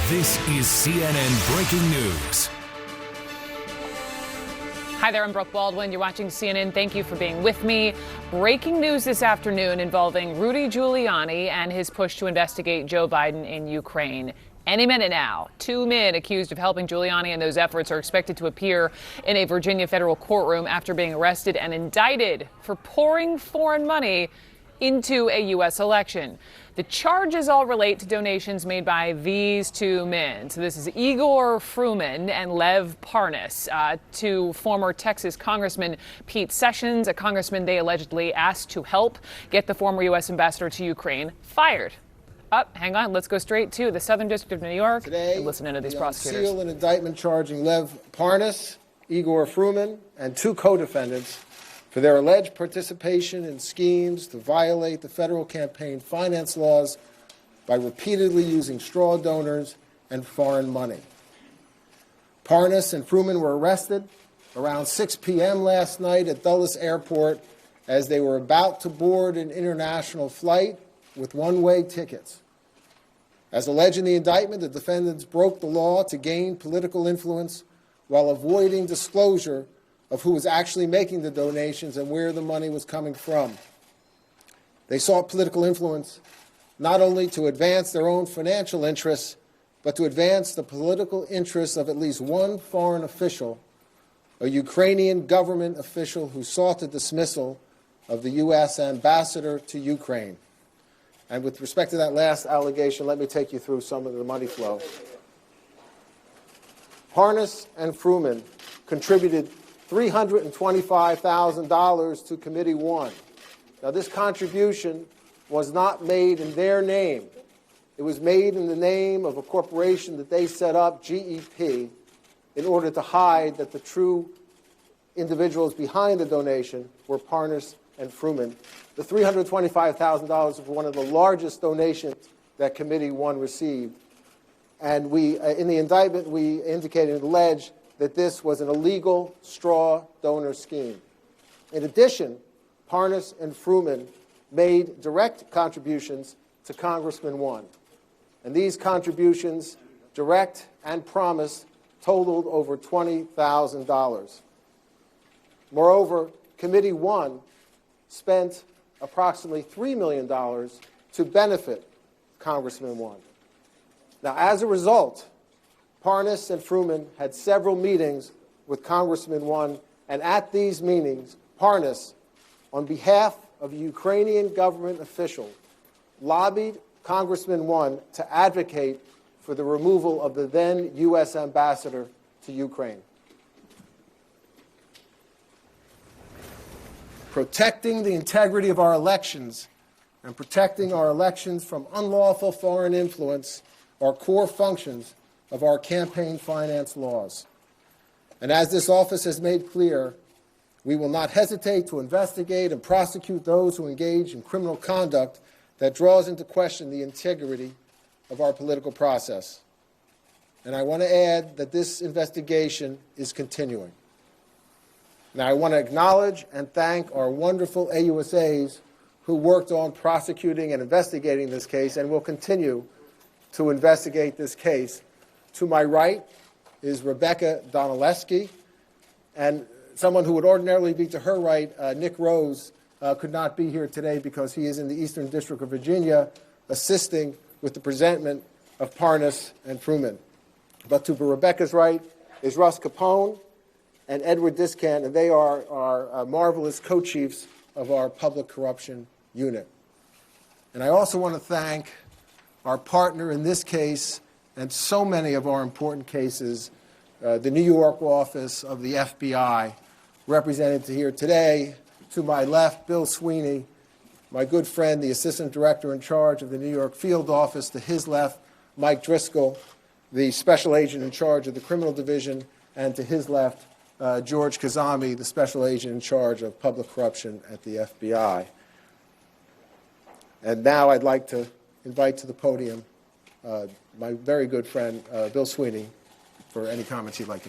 This is CNN Breaking News. Hi there, I'm Brooke Baldwin. You're watching CNN. Thank you for being with me. Breaking news this afternoon involving Rudy Giuliani and his push to investigate Joe Biden in Ukraine. Any minute now, 2 men accused of helping Giuliani in those efforts are expected to appear in a Virginia federal courtroom after being arrested and indicted for pouring foreign money into a U.S. election. The charges all relate to donations made by these 2 men. So this is Igor Fruman and Lev Parnas to former Texas Congressman Pete Sessions, a congressman they allegedly asked to help get the former U.S. ambassador to Ukraine fired. Hang on, let's go straight to the Southern District of New York and listen into these prosecutors. Today, an indictment charging Lev Parnas, Igor Fruman, and 2 co-defendants for their alleged participation in schemes to violate the federal campaign finance laws by repeatedly using straw donors and foreign money. Parnas and Fruman were arrested around 6 p.m. last night at Dulles Airport as they were about to board an international flight with one-way tickets. As alleged in the indictment, the defendants broke the law to gain political influence while avoiding disclosure of who was actually making the donations and where the money was coming from. They sought political influence not only to advance their own financial interests, but to advance the political interests of at least one foreign official, a Ukrainian government official who sought the dismissal of the U.S. ambassador to Ukraine. And with respect to that last allegation, let me take you through some of the money flow. Parnas and Fruman contributed $325,000 to Committee 1. Now, this contribution was not made in their name. It was made in the name of a corporation that they set up, GEP, in order to hide that the true individuals behind the donation were Parnas and Fruman. The $325,000 was one of the largest donations that Committee 1 received. And we, in the indictment, we indicated and alleged that this was an illegal straw donor scheme. In addition, Parnas and Fruman made direct contributions to Congressman 1. And these contributions, direct and promised, totaled over $20,000. Moreover, Committee 1 spent approximately $3 million to benefit Congressman 1. Now, as a result, Parnas and Fruman had several meetings with Congressman 1, and at these meetings, Parnas, on behalf of a Ukrainian government official, lobbied Congressman 1 to advocate for the removal of the then U.S. ambassador to Ukraine. Protecting the integrity of our elections and protecting our elections from unlawful foreign influence are core functions of our campaign finance laws. And as this office has made clear, we will not hesitate to investigate and prosecute those who engage in criminal conduct that draws into question the integrity of our political process. And I want to add that this investigation is continuing. Now, I want to acknowledge and thank our wonderful AUSAs who worked on prosecuting and investigating this case and will continue to investigate this case. To my right is Rebecca Donaleski, and someone who would ordinarily be to her right, Nick Rose, could not be here today because he is in the Eastern District of Virginia assisting with the presentment of Parnas and Fruman. But to Rebecca's right is Russ Capone and Edward Discant, and they are our marvelous co-chiefs of our public corruption unit. And I also want to thank our partner in this case and so many of our important cases, the New York office of the FBI, represented here today. To my left, Bill Sweeney, my good friend, the assistant director in charge of the New York field office. To his left, Mike Driscoll, the special agent in charge of the criminal division. And to his left, George Kazami, the special agent in charge of public corruption at the FBI. And now I'd like to invite to the podium my very good friend, Bill Sweeney, for any comments he'd like to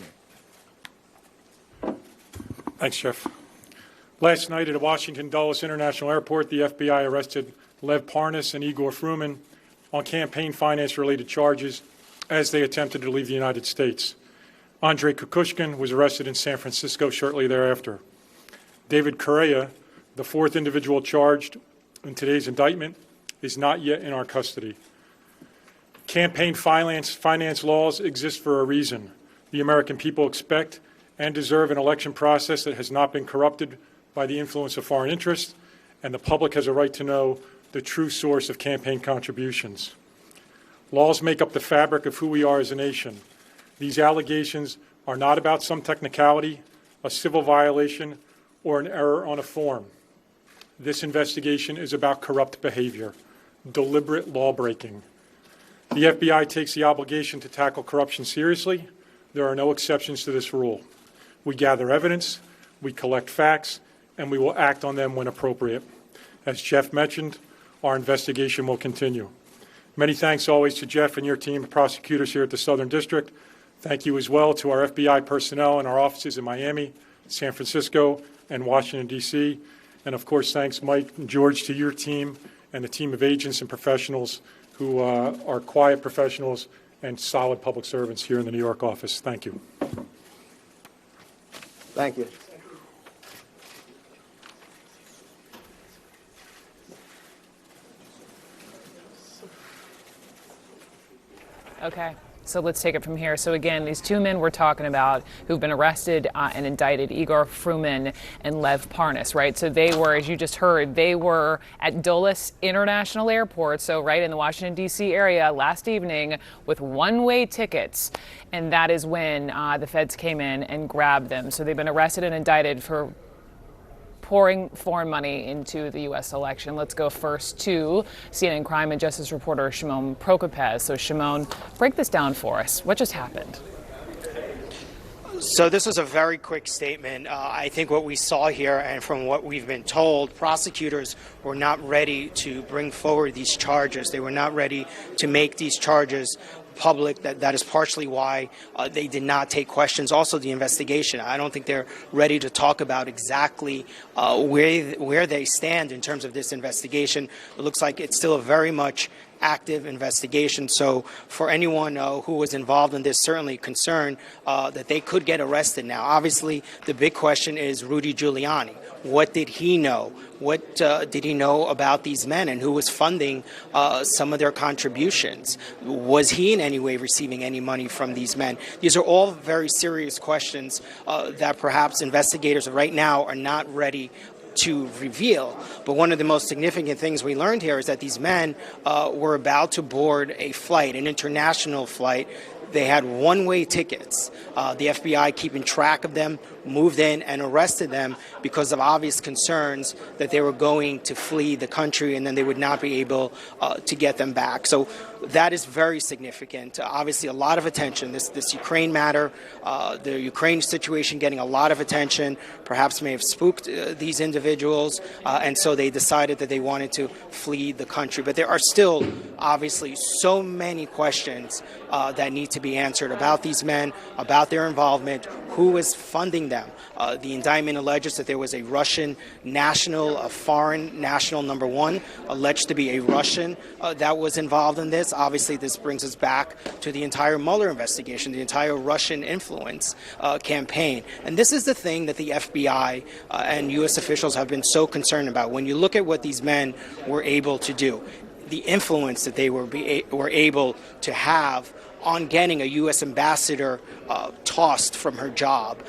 make. Thanks, Jeff. Last night at Washington Dulles International Airport, the FBI arrested Lev Parnas and Igor Fruman on campaign finance-related charges. as they attempted to leave the United States. Andrei Kukushkin was arrested in San Francisco shortly thereafter. David Correa, the fourth individual charged in today's indictment, is not yet in our custody. Campaign finance laws exist for a reason. The American people expect and deserve an election process that has not been corrupted by the influence of foreign interests, and the public has a right to know the true source of campaign contributions. Laws make up the fabric of who we are as a nation. These allegations are not about some technicality, a civil violation, or an error on a form. This investigation is about corrupt behavior, deliberate lawbreaking. The FBI takes the obligation to tackle corruption seriously. There are no exceptions to this rule. We gather evidence, we collect facts, and we will act on them when appropriate. As Jeff mentioned, our investigation will continue. Many thanks always to Jeff and your team of prosecutors here at the Southern District. Thank you as well to our FBI personnel in our offices in Miami, San Francisco, and Washington, D.C. And of course, thanks, Mike and George, to your team and the team of agents and professionals who are quiet professionals and solid public servants here in the New York office. Thank you. Thank you. Okay, so let's take it from here. So again, these two men we're talking about who've been arrested and indicted, Igor Fruman and Lev Parnas, right? So they were, as you just heard, they were at Dulles International Airport, so right in the Washington, D.C. area last evening with one-way tickets. And that is when the feds came in and grabbed them. So they've been arrested and indicted for pouring foreign money into the U.S. election. Let's go first to CNN crime and justice reporter Shimon Prokopez. So Shimon, break this down for us. What just happened? So this was a very quick statement. I think what we saw here, and from what we've been told, prosecutors were not ready to bring forward these charges. They were not ready to make these charges public. That is partially why they did not take questions. Also, the investigation. I don't think they're ready to talk about exactly where they stand in terms of this investigation. It looks like it's still a very much active investigation. So for anyone who was involved in this, certainly concerned that they could get arrested now. Obviously, the big question is Rudy Giuliani. What did he know? What did he know about these men, and who was funding some of their contributions? Was he in any way receiving any money from these men? These are all very serious questions that perhaps investigators right now are not ready to reveal. But one of the most significant things we learned here is that these men were about to board a flight, an international flight. They had one-way tickets. The FBI, keeping track of them, moved in and arrested them because of obvious concerns that they were going to flee the country and then they would not be able to get them back. So that is very significant. Obviously, a lot of attention. This Ukraine matter, the Ukraine situation getting a lot of attention, perhaps may have spooked these individuals, and so they decided that they wanted to flee the country. But there are still, obviously, so many questions that need to be answered about these men, about their involvement, who is funding them. The indictment alleges that there was a Russian national, a foreign national number one, alleged to be a Russian that was involved in this. Obviously, this brings us back to the entire Mueller investigation, the entire Russian influence campaign. And this is the thing that the FBI and U.S. officials have been so concerned about. When you look at what these men were able to do, the influence that they were able to have on getting a U.S. ambassador tossed from her job.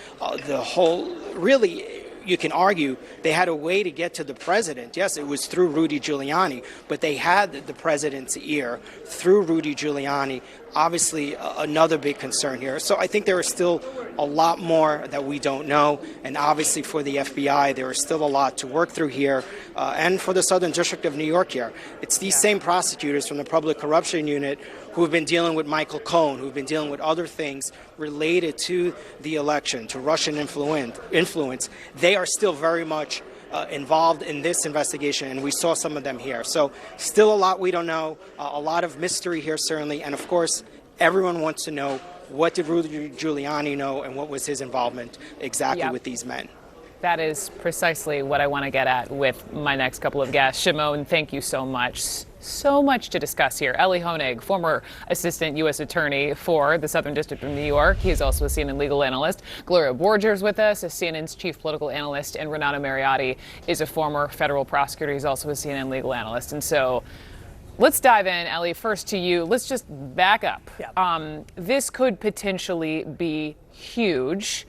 The whole, really, you can argue they had a way to get to the president. Yes, it was through Rudy Giuliani, but they had the president's ear through Rudy Giuliani. Obviously, another big concern here. So I think there is still a lot more that we don't know. And obviously for the FBI, there is still a lot to work through here. And for the Southern District of New York here, it's these same prosecutors from the Public Corruption Unit who have been dealing with Michael Cohen, who have been dealing with other things related to the election, to Russian influence. They are still very much involved in this investigation, and we saw some of them here. So still a lot we don't know, a lot of mystery here certainly, and of course everyone wants to know, what did Rudy Giuliani know and what was his involvement exactly with these men? That is precisely what I want to get at with my next couple of guests. Shimon, thank you so much. So much to discuss here. Elie Honig, former assistant U.S. attorney for the Southern District of New York. He is also a CNN legal analyst. Gloria Borger's with us, as CNN's chief political analyst. And Renato Mariotti is a former federal prosecutor. He's also a CNN legal analyst. And so let's dive in, Elie, first to you. Let's just back up. Yep. This could potentially be huge.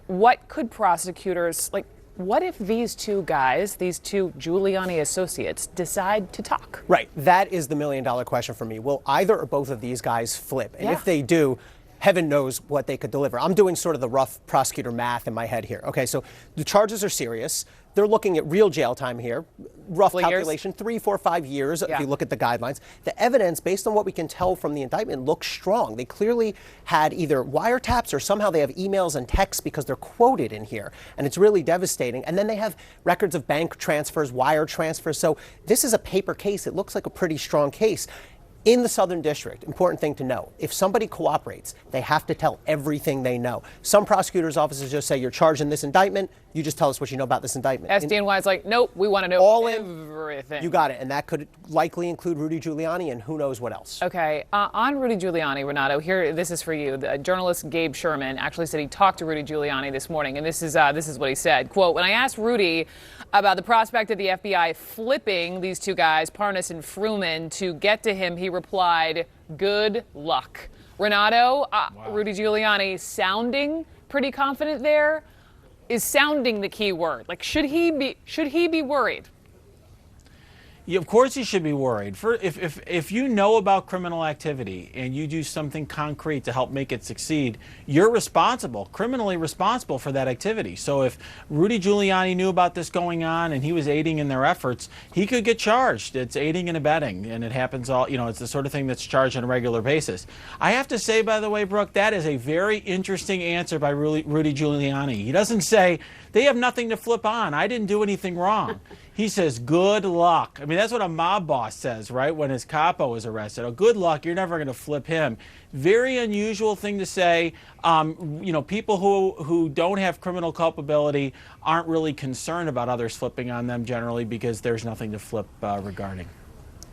What could prosecutors, what if these two guys, these two Giuliani associates, decide to talk? Right. That is the million-dollar question for me. Will either or both of these guys flip? And if they do, heaven knows what they could deliver. I'm doing sort of the rough prosecutor math in my head here. Okay, so the charges are serious. They're looking at real jail time here. Rough calculation, 3, 4, 5 years if you look at the guidelines. The evidence, based on what we can tell from the indictment, looks strong. They clearly had either wiretaps or somehow they have emails and texts because they're quoted in here. And it's really devastating. And then they have records of bank transfers, wire transfers. So this is a paper case. It looks like a pretty strong case. In the Southern District, important thing to know, if somebody cooperates, they have to tell everything they know. Some prosecutors' offices just say, you're charged in this indictment, you just tell us what you know about this indictment. SDNY is like, nope, we want to know everything. You got it, and that could likely include Rudy Giuliani and who knows what else. Okay, on Rudy Giuliani, Renato, here, this is for you. The journalist Gabe Sherman actually said he talked to Rudy Giuliani this morning, and this is what he said. Quote, when I asked Rudy about the prospect of the FBI flipping these two guys, Parnas and Fruman, to get to him, he replied, good luck. Renato, Rudy Giuliani sounding pretty confident there. Is sounding the key word? Should he be worried? Yeah, of course he should be worried. If you know about criminal activity and you do something concrete to help make it succeed, you're responsible, criminally responsible for that activity. So if Rudy Giuliani knew about this going on and he was aiding in their efforts, he could get charged. It's aiding and abetting, and it happens it's the sort of thing that's charged on a regular basis. I have to say, by the way, Brooke, that is a very interesting answer by Rudy Giuliani. He doesn't say, they have nothing to flip on. I didn't do anything wrong. He says, good luck. I mean, that's what a mob boss says, right, when his capo is arrested. Oh, good luck. You're never going to flip him. Very unusual thing to say. People who don't have criminal culpability aren't really concerned about others flipping on them generally because there's nothing to flip regarding.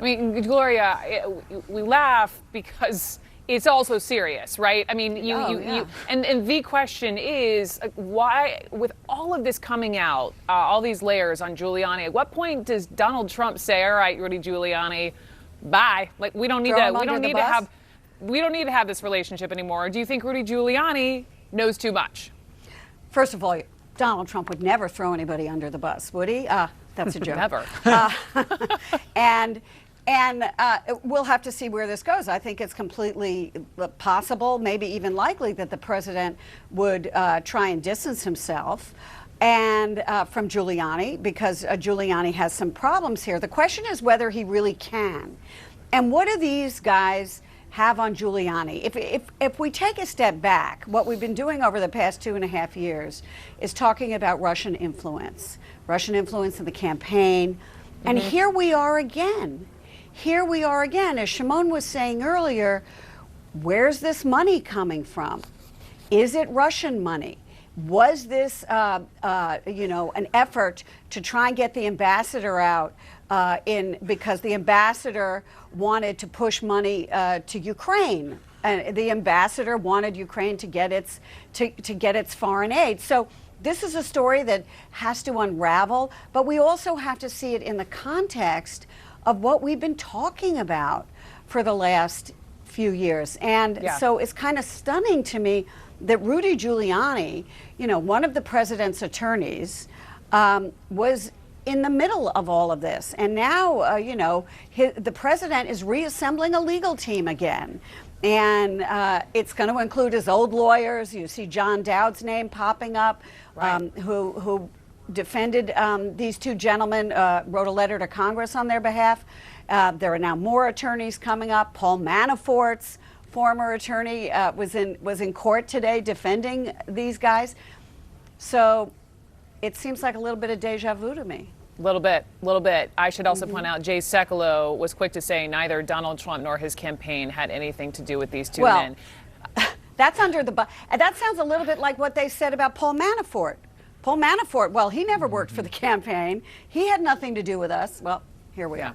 I mean, Gloria, we laugh because it's also serious, right? I mean, and the question is, why, with all of this coming out, all these layers on Giuliani, at what point does Donald Trump say, all right, Rudy Giuliani, bye? We don't need to have this relationship anymore. Or do you think Rudy Giuliani knows too much? First of all, Donald Trump would never throw anybody under the bus, would he? That's a joke. Never. And we'll have to see where this goes. I think it's completely possible, maybe even likely, that the president would try and distance himself and from Giuliani, because Giuliani has some problems here. The question is whether he really can. And what do these guys have on Giuliani? If we take a step back, what we've been doing over the past 2.5 years is talking about Russian influence in the campaign. And here we are again. As Shimon was saying earlier, where's this money coming from? Is it Russian money? Was this, an effort to try and get the ambassador out because the ambassador wanted to push money to Ukraine, and the ambassador wanted Ukraine to get its foreign aid? So this is a story that has to unravel, but we also have to see it in the context of what we've been talking about for the last few years. And so it's kind of stunning to me that Rudy Giuliani, one of the president's attorneys, was in the middle of all of this. And now, the president is reassembling a legal team again. And it's going to include his old lawyers. You see John Dowd's name popping up, who defended these two gentlemen, wrote a letter to Congress on their behalf. There are now more attorneys coming up. Paul Manafort's former attorney was in court today defending these guys. So it seems like a little bit of deja vu to me. A little bit. I should also point out, Jay Sekulow was quick to say neither Donald Trump nor his campaign had anything to do with these two men. That's under the that sounds a little bit like what they said about Paul Manafort. Paul Manafort, well, he never worked for the campaign. He had nothing to do with us. Well, here we are.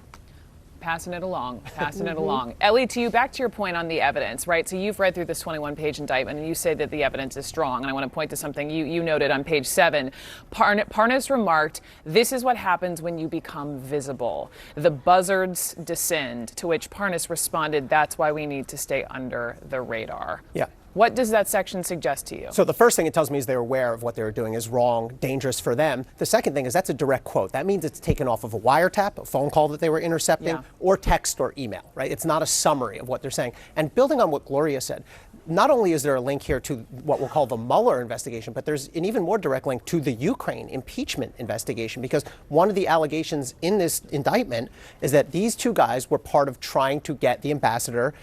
Passing it along, passing it along. Ellie, to you, back to your point on the evidence, right? So you've read through this 21-page indictment, and you say that the evidence is strong. And I want to point to something you noted on page 7. Parnas remarked, "This is what happens when you become visible. The buzzards descend," to which Parnas responded, "That's why we need to stay under the radar." Yeah. What does that section suggest to you? So the first thing it tells me is they're aware of what they're doing is wrong, dangerous for them. The second thing is that's a direct quote. That means it's taken off of a wiretap, a phone call that they were intercepting, or text or email, right? It's not a summary of what they're saying. And building on what Gloria said, not only is there a link here to what we'll call the Mueller investigation, but there's an even more direct link to the Ukraine impeachment investigation, because one of the allegations in this indictment is that these two guys were part of trying to get the ambassador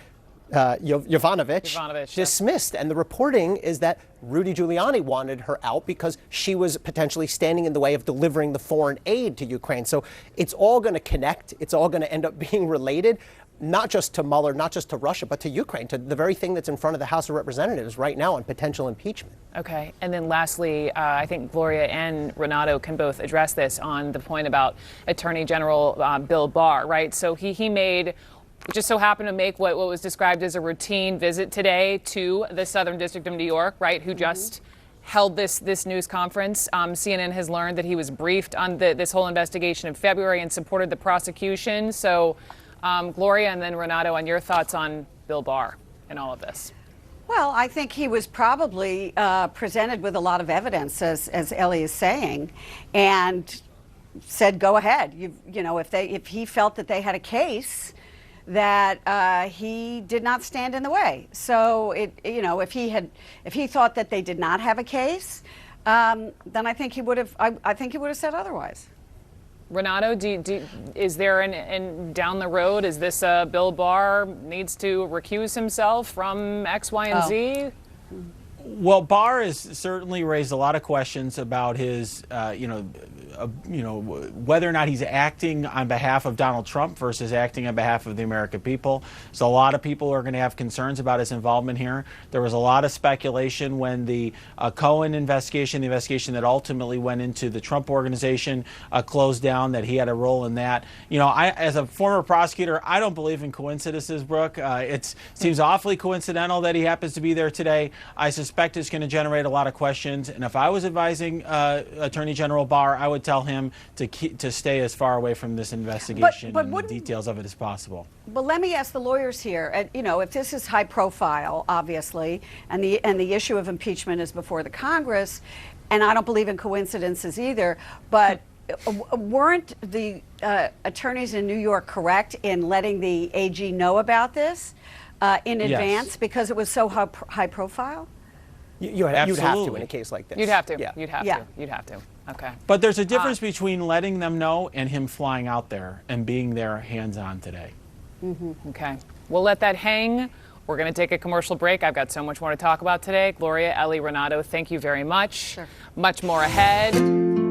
Yovanovitch dismissed. And the reporting is that Rudy Giuliani wanted her out because she was potentially standing in the way of delivering the foreign aid to Ukraine. So it's all going to connect. It's all going to end up being related, not just to Mueller, not just to Russia, but to Ukraine, to the very thing that's in front of the House of Representatives right now on potential impeachment. Okay. And then lastly, I think Gloria and Renato can both address this on the point about Attorney General Bill Barr, right? So he made... just so happened to make what was described as a routine visit today to the Southern District of New York, right, who just held this news conference. CNN has learned that he was briefed on this whole investigation in February and supported the prosecution. So, Gloria and then Renato, on your thoughts on Bill Barr and all of this. Well, I think he was probably presented with a lot of evidence, as Ellie is saying, and said, go ahead. You know, if he felt that they had a case, that he did not stand in the way. So if he thought that they did not have a case, then I think he would have. I think he would have said otherwise. Renato, is there an down the road? Is this Bill Barr needs to recuse himself from X, Y, and Z? Well, Barr has certainly raised a lot of questions about his, whether or not he's acting on behalf of Donald Trump versus acting on behalf of the American people. So a lot of people are going to have concerns about his involvement here. There was a lot of speculation when the Cohen investigation, the investigation that ultimately went into the Trump organization, closed down, that he had a role in that. You know, as a former prosecutor, I don't believe in coincidences, Brooke. It seems awfully coincidental that he happens to be there today. I suspect it's going to generate a lot of questions. And if I was advising Attorney General Barr, I would tell him to stay as far away from this investigation and the details of it as possible. But let me ask the lawyers here. If this is high profile, obviously, and the issue of impeachment is before the Congress, and I don't believe in coincidences either, but weren't the attorneys in New York correct in letting the AG know about this in advance because it was so high profile? You'd have to in a case like this. You'd have to. Yeah. You'd have to. You'd have to. Okay. But there's a difference between letting them know and him flying out there and being there hands-on today. Okay. We'll let that hang. We're going to take a commercial break. I've got so much more to talk about today. Gloria, Ellie, Renato, thank you very much. Sure. Much more ahead.